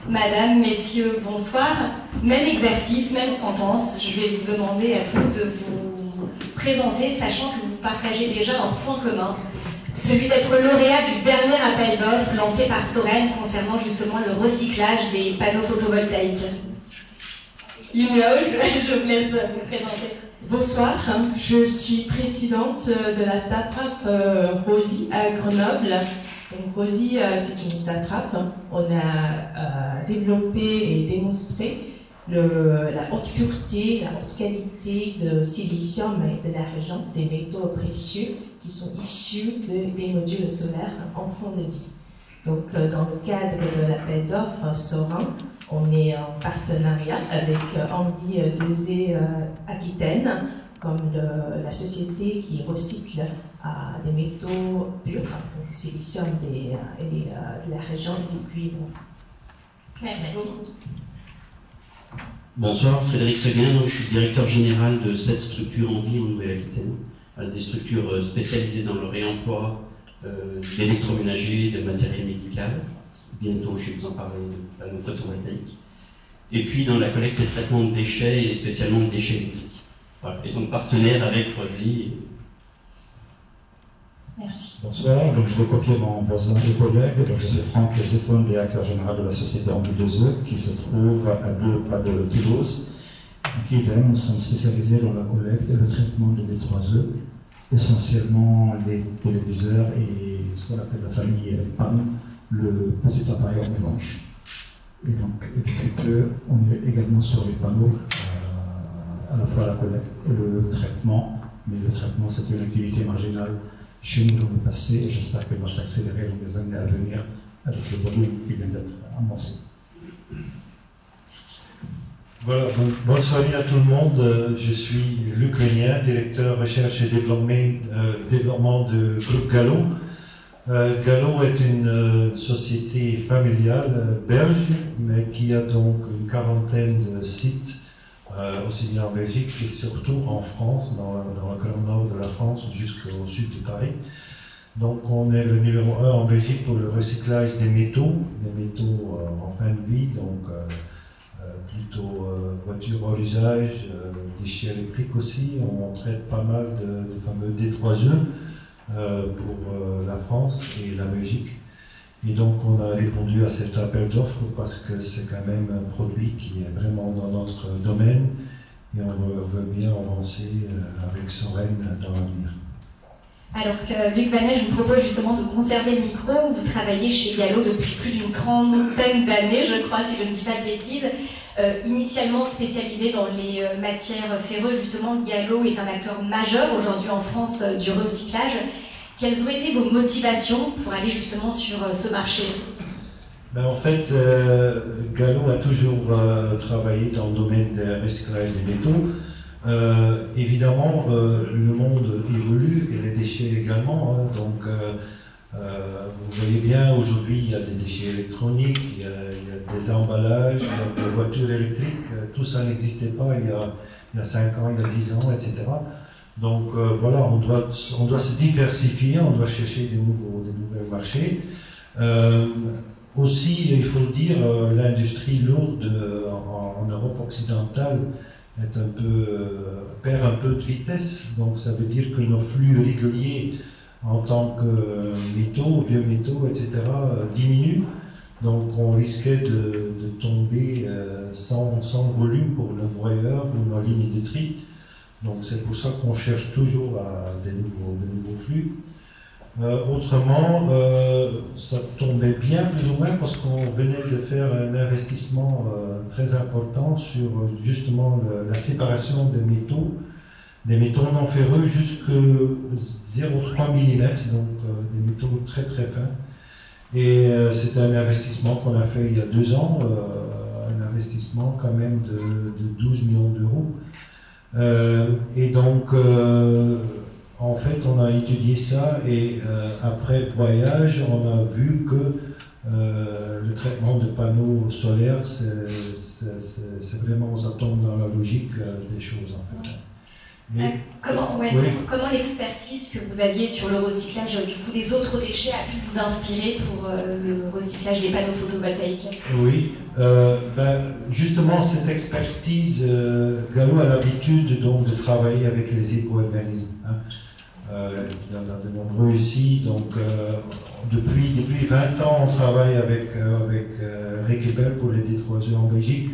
Madame, messieurs, bonsoir. Même exercice, même sentence. Je vais vous demander à tous de vous présenter, sachant que vous partagez déjà un point commun, celui d'être lauréat du dernier appel d'offres lancé par Soren concernant justement le recyclage des panneaux photovoltaïques. Lumio, je vous laisse vous présenter. Bonsoir, je suis présidente de la start-up Rosie à Grenoble. Donc Rosie, c'est une start-up. On a développé et démontré la haute pureté, la haute qualité de silicium et de la région, des métaux précieux qui sont issus des modules solaires en fond de vie. Donc dans le cadre de l'appel d'offres Sorin, on est en partenariat avec Ambi 2E Aquitaine, comme la société qui recycle des métaux purs, donc silicium et de la région du cuivre. Merci beaucoup. Bonsoir, Frédéric Seguin, je suis directeur général de cette structure Ambi en Nouvelle-Aquitaine, des structures spécialisées dans le réemploi d'électroménager, de matériel médical. Bientôt, je vais vous en parler de panneaux photovoltaïques. Et puis dans la collecte et traitement de déchets, et spécialement de déchets électriques. Voilà. Et donc partenaire avec Rosie. Merci. Bonsoir, donc je vais copier mon voisin et collègue. Donc je suis Franck Zeffon, directeur général de la société Ambi 2E, qui se trouve à 2 pas de Toulouse. Qui nous sommes spécialisés dans la collecte et le traitement des D3E, essentiellement les téléviseurs et ce qu'on appelle la famille PAM, le petit appareil en mélange. Et donc, depuis peu, on est également sur les panneaux, à la fois la collecte et le traitement. Mais le traitement, c'était une activité marginale chez nous dans le passé, et j'espère qu'elle va s'accélérer dans les années à venir avec le volume qui vient d'être annoncé. Voilà, bonsoir à tout le monde. Je suis Luc Vénien, directeur recherche et développement de groupe Gallo. Gallo est une société familiale belge, mais qui a donc une quarantaine de sites, aussi bien en Belgique et surtout en France, dans la colonne nord de la France jusqu'au sud de Paris. Donc on est le numéro 1 en Belgique pour le recyclage des métaux en fin de vie, donc plutôt voitures hors usage, déchets électriques aussi. On traite pas mal de fameux D3E pour la France et la Belgique. Et donc on a répondu à cet appel d'offres parce que c'est quand même un produit qui est vraiment dans notre domaine et on veut bien avancer avec Soren dans l'avenir. Alors que Luc Vanet, je vous propose justement de conserver le micro. Vous travaillez chez Gallo depuis plus d'une trentaine d'années, je crois, si je ne dis pas de bêtises. Initialement spécialisé dans les matières ferreuses, justement, Gallo est un acteur majeur aujourd'hui en France du recyclage. Quelles ont été vos motivations pour aller justement sur ce marché? En fait, Gallo a toujours travaillé dans le domaine du recyclage des métaux. Évidemment, le monde évolue et les déchets également. Donc, vous voyez bien, aujourd'hui, il y a des déchets électroniques, il y a des emballages, il y a des voitures électriques. Tout ça n'existait pas il y a 5 ans, il y a 10 ans, etc. Donc voilà, on doit se diversifier, on doit chercher des nouveaux marchés. Aussi, il faut le dire, l'industrie lourde en Europe occidentale perd un peu de vitesse. Donc ça veut dire que nos flux réguliers en tant que métaux, vieux métaux, etc., diminuent. Donc on risquait de tomber sans volume pour le broyeur, pour nos lignes de tri. Donc c'est pour ça qu'on cherche toujours des nouveaux flux. Autrement, ça tombait bien plus ou moins parce qu'on venait de faire un investissement très important sur justement la séparation des métaux non ferreux jusqu'à 0,3 mm, donc des métaux très très fins. Et c'était un investissement qu'on a fait il y a 2 ans, un investissement quand même de 12 millions d'euros. Et donc, en fait, on a étudié ça et après broyage, on a vu que le traitement de panneaux solaires, c'est vraiment, ça tombe dans la logique des choses en fait. Comment l'expertise que vous aviez sur le recyclage du coup, des autres déchets a pu vous inspirer pour le recyclage des panneaux photovoltaïques? Oui, justement cette expertise, Gallo a l'habitude donc de travailler avec les éco-organismes. Hein. Il y en a de nombreux ici, donc depuis 20 ans on travaille avec Rekebel pour les D3E en Belgique,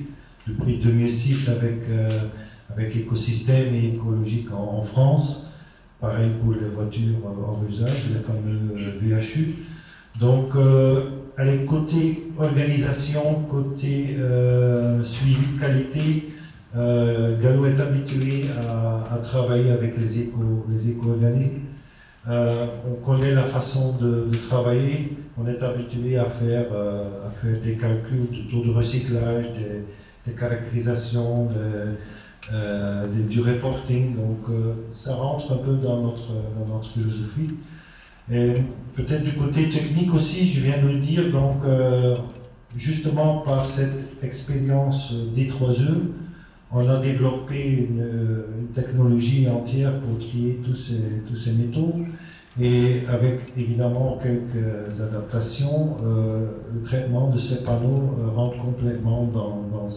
depuis 2006 avec Écosystème et Écologique en France, pareil pour les voitures hors usage, les fameux VHU. Donc, allez, côté organisation, côté suivi de qualité, Gallo est habitué à travailler avec les éco-organismes. On connaît la façon de travailler, on est habitué à faire des calculs de taux de recyclage, des caractérisations, du reporting, donc ça rentre un peu dans notre philosophie. Et peut-être du côté technique aussi, je viens de le dire, donc justement par cette expérience D3E, on a développé une technologie entière pour trier tous ces métaux, et avec évidemment quelques adaptations, le traitement de ces panneaux rentre complètement dans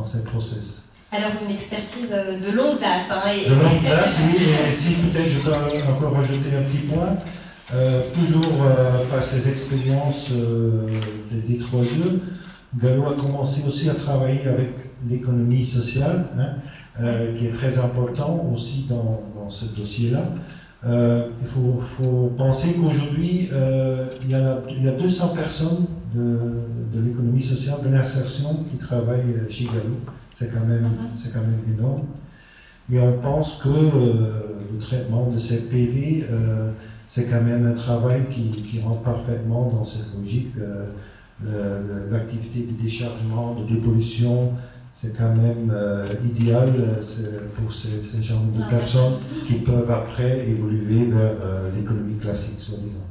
ces process. Alors une expertise de longue date. Hein, de longue date, oui, et si peut-être je peux encore rajouter un petit point, toujours par ces expériences des D3E, Gallo a commencé aussi à travailler avec l'économie sociale, hein, qui est très important aussi dans ce dossier-là. Il faut penser qu'aujourd'hui, il y a 200 personnes de l'économie sociale, de l'insertion, qui travaillent chez Gallo. C'est quand même énorme. Et on pense que le traitement de ces PV, c'est quand même un travail qui rentre parfaitement dans cette logique. L'activité de déchargement, de dépollution, c'est quand même idéal pour ces genres de personnes qui peuvent après évoluer vers l'économie classique, soi-disant.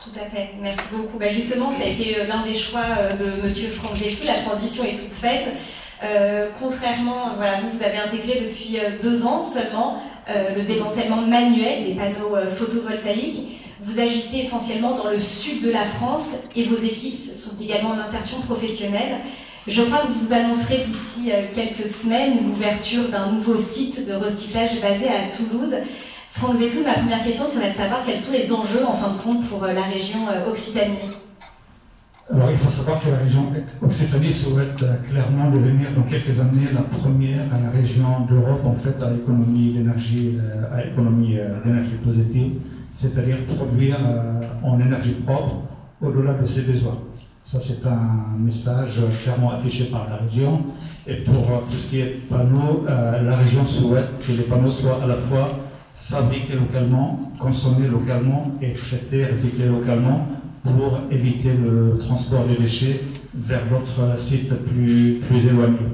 Tout à fait, merci beaucoup. Justement, ça a été l'un des choix de M. Franck Zeffou, la transition est toute faite. Contrairement, vous avez intégré depuis 2 ans seulement le démantèlement manuel des panneaux photovoltaïques. Vous agissez essentiellement dans le sud de la France et vos équipes sont également en insertion professionnelle. Je crois que vous annoncerez d'ici quelques semaines l'ouverture d'un nouveau site de recyclage basé à Toulouse. Franck Zeffou, ma première question serait de savoir quels sont les enjeux en fin de compte pour la région Occitanie. Alors il faut savoir que la région Occitanie souhaite clairement devenir dans quelques années la première région d'Europe en fait à économie d'énergie positive, c'est-à-dire produire en énergie propre au-delà de ses besoins. Ça c'est un message clairement affiché par la région. Et pour tout ce qui est panneaux, la région souhaite que les panneaux soient à la fois fabriqués localement, consommés localement et traités, recyclés localement, pour éviter le transport des déchets vers d'autres sites plus éloignés.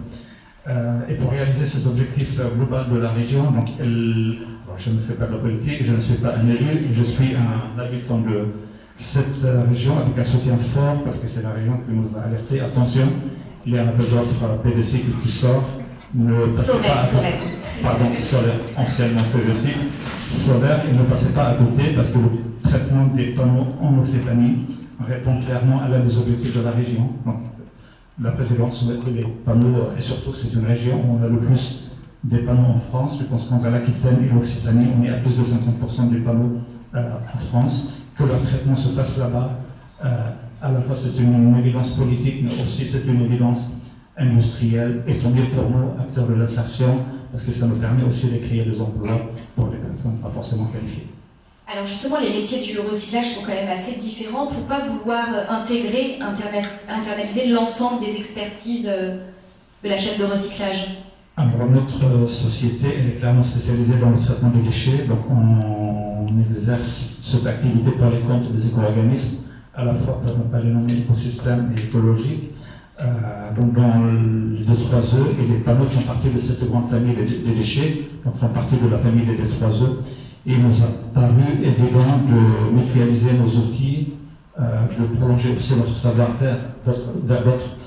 Et pour réaliser cet objectif global de la région, donc alors je ne fais pas de la politique, je ne suis pas un élu, je suis un habitant de cette région avec un soutien fort parce que c'est la région qui nous a alerté. Attention, il y a un appel d'offres PVC qui sort. Ne passez pas à côté. Pardon, solaire, anciennement PVC, solaire, et ne passez pas à côté parce que le traitement des panneaux en Occitanie répond clairement à l'un des objectifs de la région. Donc, la présidente souhaite que les panneaux, et surtout c'est une région où on a le plus des panneaux en France, je pense qu'entre l'Aquitaine et l'Occitanie, on est à plus de 50% des panneaux en France, que leur traitement se fasse là-bas. À la fois c'est une évidence politique, mais aussi c'est une évidence industrielle, et tant mieux pour nous, acteurs de l'insertion, parce que ça nous permet aussi de créer des emplois pour les personnes pas forcément qualifiées. Alors justement, les métiers du recyclage sont quand même assez différents. Pourquoi vouloir internaliser l'ensemble des expertises de la chaîne de recyclage? Alors notre société est clairement spécialisée dans le traitement des déchets, donc on exerce cette activité par les comptes des éco-organismes, à la fois pour ne pas les nommer écosystème et écologique. Donc dans les D3E, et les panneaux font partie de cette grande famille des déchets, donc font partie de la famille des D3E. Et il nous a paru évident de mutualiser nos outils, de prolonger aussi notre savoir-faire vers d'autres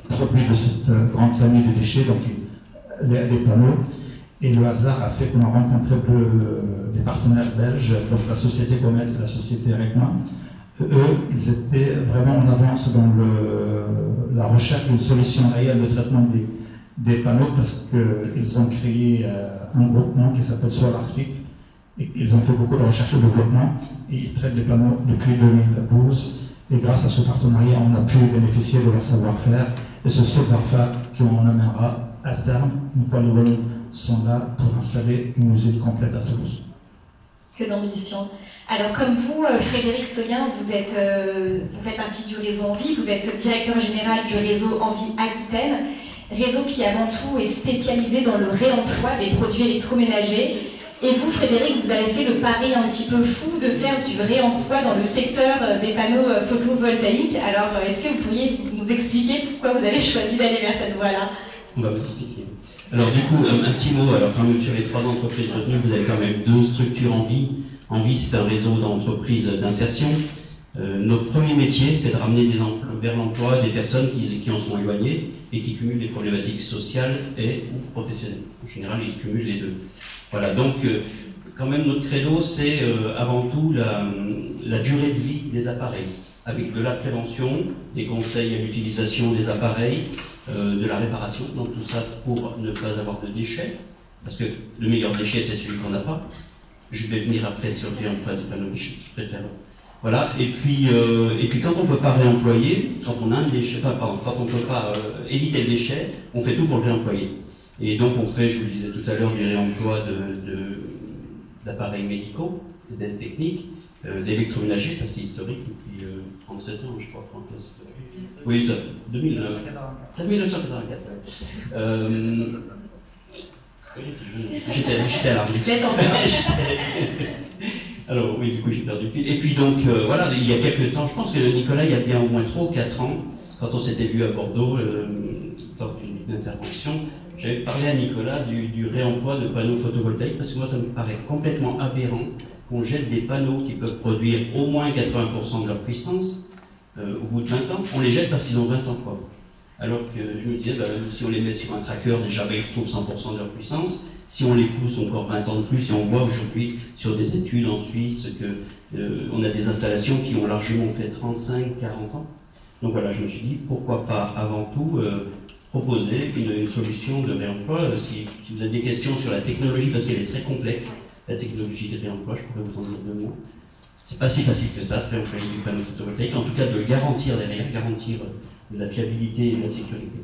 produits de cette grande famille de déchets, donc les panneaux. Et le hasard a fait qu'on a rencontré des partenaires belges, donc la société Comet et la société Recma. Eux, ils étaient vraiment en avance dans la recherche d'une solution réelle de traitement des panneaux parce qu'ils ont créé un groupement qui s'appelle SolarSic. Et ils ont fait beaucoup de recherche et développement et ils traitent des panneaux depuis 2012. Et grâce à ce partenariat, on a pu bénéficier de leur savoir-faire et ce savoir-faire qu'on amènera à terme, une fois les volumes sont là, pour installer une usine complète à Toulouse. Que d'ambition. Alors, comme vous, Frédéric Soyen, vous faites partie du réseau Envie, vous êtes directeur général du réseau Envie Aquitaine, réseau qui avant tout est spécialisé dans le réemploi des produits électroménagers. Et vous, Frédéric, vous avez fait le pari un petit peu fou de faire du réemploi dans le secteur des panneaux photovoltaïques. Alors, est-ce que vous pourriez nous expliquer pourquoi vous avez choisi d'aller vers cette voie-là? On va vous expliquer. Alors du coup, un petit mot, alors quand même sur les 3 entreprises retenues, vous avez quand même 2 structures Envie. Envie, c'est un réseau d'entreprises d'insertion. Notre premier métier, c'est de ramener vers l'emploi des personnes qui en sont éloignées et qui cumulent des problématiques sociales et ou professionnelles. En général, ils cumulent les 2. Voilà, donc quand même notre credo, c'est avant tout la durée de vie des appareils, avec de la prévention, des conseils à l'utilisation des appareils, de la réparation, donc tout ça pour ne pas avoir de déchets, parce que le meilleur déchet, c'est celui qu'on n'a pas. Je vais venir après sur le réemploi des panneaux, je préfère. Voilà, et puis quand on ne peut pas réemployer, quand on a un déchet, quand on ne peut pas éviter le déchet, on fait tout pour le réemployer. Et donc on fait, je vous le disais tout à l'heure, du réemploi d'appareils médicaux, d'aides techniques, d'électroménager, ça c'est historique, depuis 37 ans, je crois, Franck. Oui, ça, 1984. J'étais à l'armée. Alors oui, du coup j'ai perdu pied. Et puis donc voilà, il y a quelques temps, je pense que Nicolas, il y a bien au moins 3 ou 4 ans, quand on s'était vu à Bordeaux, dans une intervention, j'avais parlé à Nicolas du réemploi de panneaux photovoltaïques, parce que moi ça me paraît complètement aberrant qu'on jette des panneaux qui peuvent produire au moins 80% de leur puissance au bout de 20 ans, on les jette parce qu'ils ont 20 ans quoi. Alors que je me disais, si on les met sur un tracker, déjà ils retrouvent 100% de leur puissance. Si on les pousse encore 20 ans de plus, et on voit aujourd'hui sur des études en Suisse qu'on a des installations qui ont largement fait 35, 40 ans. Donc voilà, je me suis dit, pourquoi pas avant tout proposer une solution de réemploi. Si vous avez des questions sur la technologie, parce qu'elle est très complexe, la technologie de réemploi, je pourrais vous en dire 2 mots. C'est pas si facile que ça, de réemployer du panneau photovoltaïque, en tout cas de le garantir derrière, garantir de la fiabilité et de la sécurité.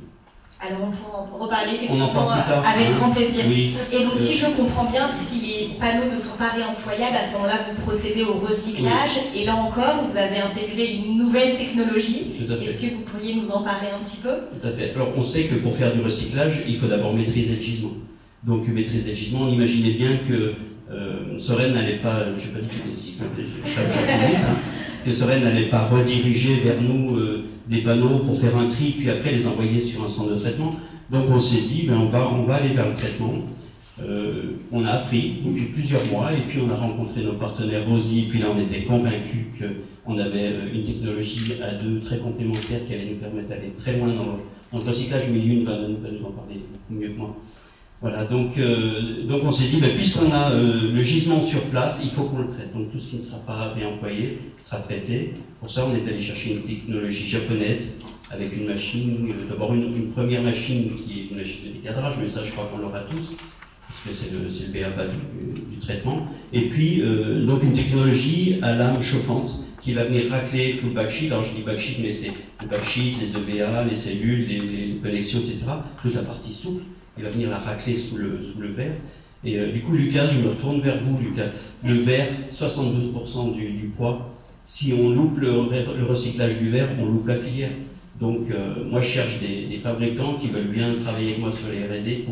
Alors on pourra en reparler effectivement avec grand plaisir. Oui. Et donc si je comprends bien, si les panneaux ne sont pas réemployables, à ce moment-là vous procédez au recyclage, oui. Et là encore vous avez intégré une nouvelle technologie. Est-ce que vous pourriez nous en parler un petit peu? Tout à fait. Alors on sait que pour faire du recyclage, il faut d'abord maîtriser le gisement. Donc maîtriser le gisement, on imaginait bien que Soren n'allait pas, je ne sais pas si que Soren n'allait pas rediriger vers nous des panneaux pour faire un tri, puis après les envoyer sur un centre de traitement. Donc on s'est dit, on va aller vers le traitement. On a appris depuis plusieurs mois, et puis on a rencontré nos partenaires Rosie, et puis là on était convaincus qu'on avait une technologie à 2 très complémentaire qui allait nous permettre d'aller très loin dans le recyclage, mais Yune va nous en parler mieux que moi. Voilà, donc on s'est dit, puisqu'on a le gisement sur place, il faut qu'on le traite. Donc tout ce qui ne sera pas réemployé sera traité. Pour ça, on est allé chercher une technologie japonaise avec une machine, d'abord une première machine qui est une machine de décadrage, mais ça je crois qu'on l'aura tous, parce que c'est le BABA du traitement. Et puis, donc une technologie à lame chauffante qui va venir racler tout le backsheet. Alors je dis backsheet, mais c'est le backsheet, les EVA, les cellules, les connexions, etc. Toute la partie souple. Il va venir la racler sous le verre. Et du coup, Lucas, je me retourne vers vous, Lucas. Le verre, 72% du poids. Si on loupe le recyclage du verre, on loupe la filière. Donc, moi, je cherche des fabricants qui veulent bien travailler avec moi sur les R&D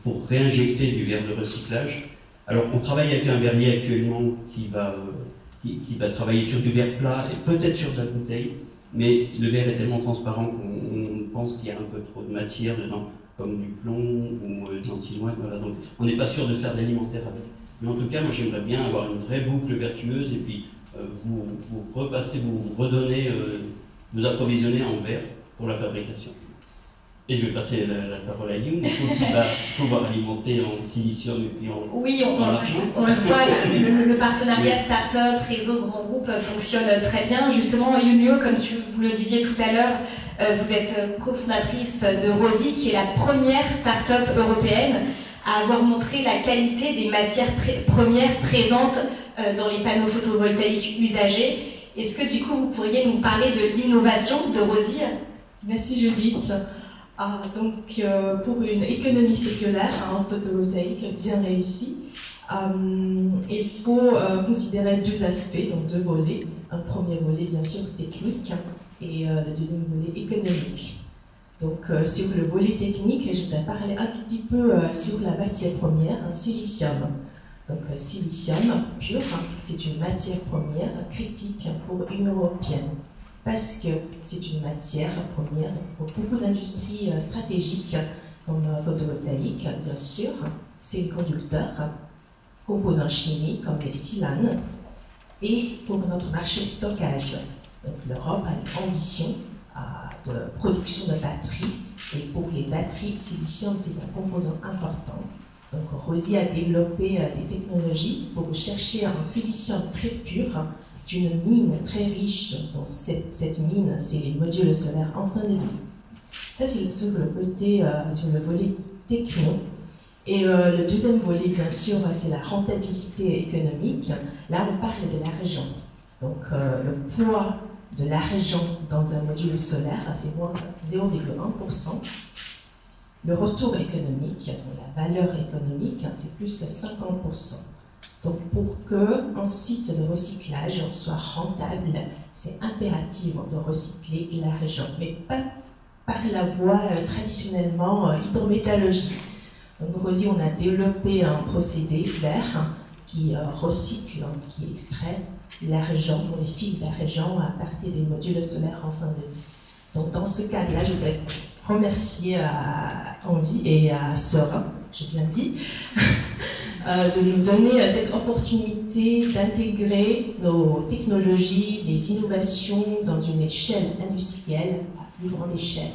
pour réinjecter du verre de recyclage. Alors, on travaille avec un verrier actuellement qui va travailler sur du verre plat et peut-être sur de la bouteille. Mais le verre est tellement transparent qu'on pense qu'il y a un peu trop de matière dedans, comme du plomb ou de l'antimoine, voilà. Donc on n'est pas sûr de faire d'alimentaire avec. Mais en tout cas, moi j'aimerais bien avoir une vraie boucle vertueuse et puis vous redonner, vous approvisionner en verre pour la fabrication. Et je vais passer la parole à Youn, qui va pouvoir alimenter en silicium et puis en... Oui, on le voit, le partenariat start-up, réseau, grand groupe fonctionne très bien. Justement, Youn, comme vous le disiez tout à l'heure, vous êtes cofondatrice de Rosie, qui est la première start-up européenne à avoir montré la qualité des matières premières présentes dans les panneaux photovoltaïques usagés. Est-ce que du coup, vous pourriez nous parler de l'innovation de Rosie? Merci Judith. Pour une économie circulaire en photovoltaïque bien réussie, il faut considérer deux aspects, donc deux volets. Un premier volet bien sûr technique et le deuxième volet économique. Donc sur le volet technique, je voudrais parler un tout petit peu sur la matière première, un silicium. Donc silicium pur, c'est une matière première critique pour l'Union européenne. Parce que c'est une matière première pour beaucoup d'industries stratégiques, comme photovoltaïque, bien sûr, c'est le conducteur, composants chimiques comme les silanes, et pour notre marché stockage. Donc l'Europe a une ambition de production de batteries, et pour les batteries, le silicium, c'est un composant important. Donc Rosie a développé des technologies pour chercher un silicium très pur, d'une mine très riche. Donc cette mine, c'est les modules solaires en fin de vie. Ça, c'est sur le côté, sur le volet techno. Et le deuxième volet, bien sûr, c'est la rentabilité économique. Là, on parle de l'argent. Donc le poids de l'argent dans un module solaire, c'est moins 0,1%. Le retour économique, la valeur économique, c'est plus que 50%. Donc pour qu'un site de recyclage soit rentable, c'est impératif de recycler de l'argent, mais pas par la voie traditionnellement hydrométallurgique. Donc Rosie, on a développé un procédé vert qui recycle, qui extrait l'argent, les fils d'argent à partir des modules solaires en fin de vie. Donc dans ce cadre-là, je voudrais remercier à Andy et à Sora, j'ai bien dit, de nous donner cette opportunité d'intégrer nos technologies, les innovations dans une échelle industrielle à plus grande échelle.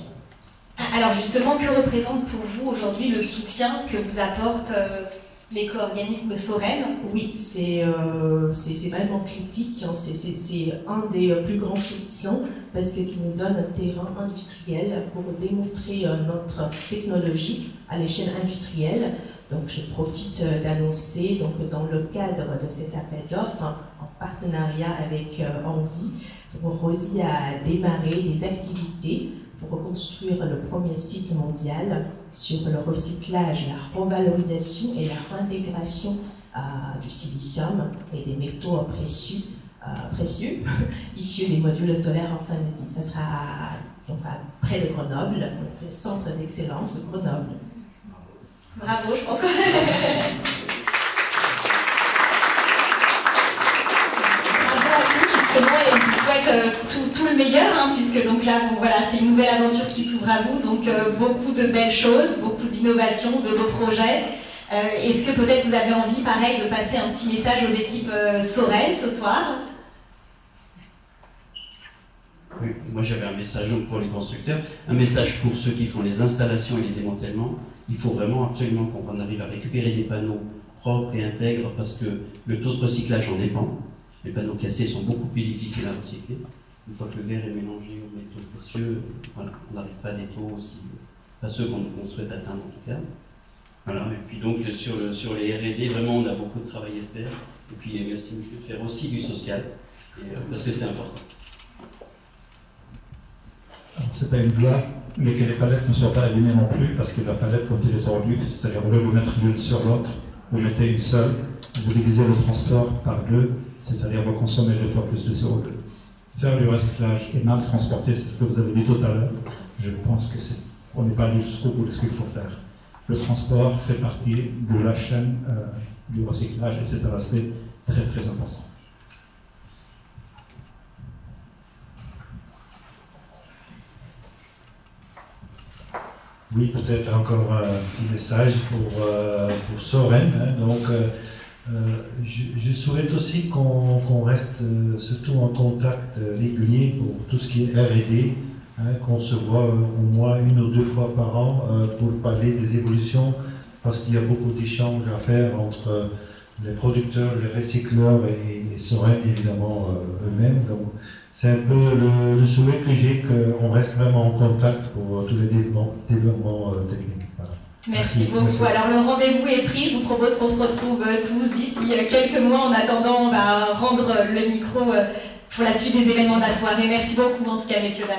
Alors justement, que représente pour vous aujourd'hui le soutien que vous apporte l'éco-organisme Soren? Oui, c'est vraiment critique, hein. C'est un des plus grands soutiens parce qu'il nous donne un terrain industriel pour démontrer notre technologie à l'échelle industrielle. Donc je profite d'annoncer, dans le cadre de cet appel d'offres, en partenariat avec Envie, Rosie a démarré des activités pour reconstruire le premier site mondial sur le recyclage, la revalorisation et la réintégration du silicium et des métaux précieux issus des modules solaires en fin de vie. Ça sera près de Grenoble, le centre d'excellence de Grenoble. Bravo, je pense que... Bravo à tous, justement, et on vous souhaite tout le meilleur, hein, puisque donc là, bon, voilà, c'est une nouvelle aventure qui s'ouvre à vous, donc beaucoup de belles choses, beaucoup d'innovations, de beaux projets. Est-ce que peut-être vous avez envie, pareil, de passer un petit message aux équipes Soren ce soir? Oui, moi j'avais un message pour les constructeurs, un message pour ceux qui font les installations et les démantèlements. Il faut vraiment absolument qu'on arrive à récupérer des panneaux propres et intègres parce que le taux de recyclage en dépend. Les panneaux cassés sont beaucoup plus difficiles à recycler. Une fois que le verre est mélangé aux métaux précieux, voilà, on n'arrive pas à des taux aussi, pas ceux qu'on souhaite atteindre en tout cas. Voilà, et puis donc sur les R&D, vraiment on a beaucoup de travail à faire. Et puis merci monsieur de faire aussi du social, parce que c'est important. C'est pas une blague, mais que les palettes ne soient pas abîmées non plus, parce que la palette, quand elle est tordue, c'est-à-dire au lieu de vous mettre l'une sur l'autre, vous mettez une seule, vous divisez le transport par deux, c'est-à-dire vous consommez 2 fois plus de CO2. Faire du recyclage et mal transporter, c'est ce que vous avez dit tout à l'heure. Je pense que on n'est pas allé jusqu'au bout de ce qu'il faut faire. Le transport fait partie de la chaîne du recyclage et c'est un aspect très très important. Oui, peut-être encore un petit message pour Soren. Hein. Donc, je souhaite aussi qu'on reste surtout en contact régulier pour tout ce qui est R&D, qu'on se voit au moins 1 ou 2 fois par an pour parler des évolutions, parce qu'il y a beaucoup d'échanges à faire entre les producteurs, les recycleurs et Soren évidemment eux-mêmes. Donc c'est un peu le souhait que j'ai, qu'on reste vraiment en contact pour tous les développements techniques. Voilà. Merci beaucoup. Merci. Alors le rendez-vous est pris. Je vous propose qu'on se retrouve tous d'ici quelques mois. En attendant, on va rendre le micro pour la suite des événements de la soirée. Merci beaucoup en tout cas, messieurs, dames.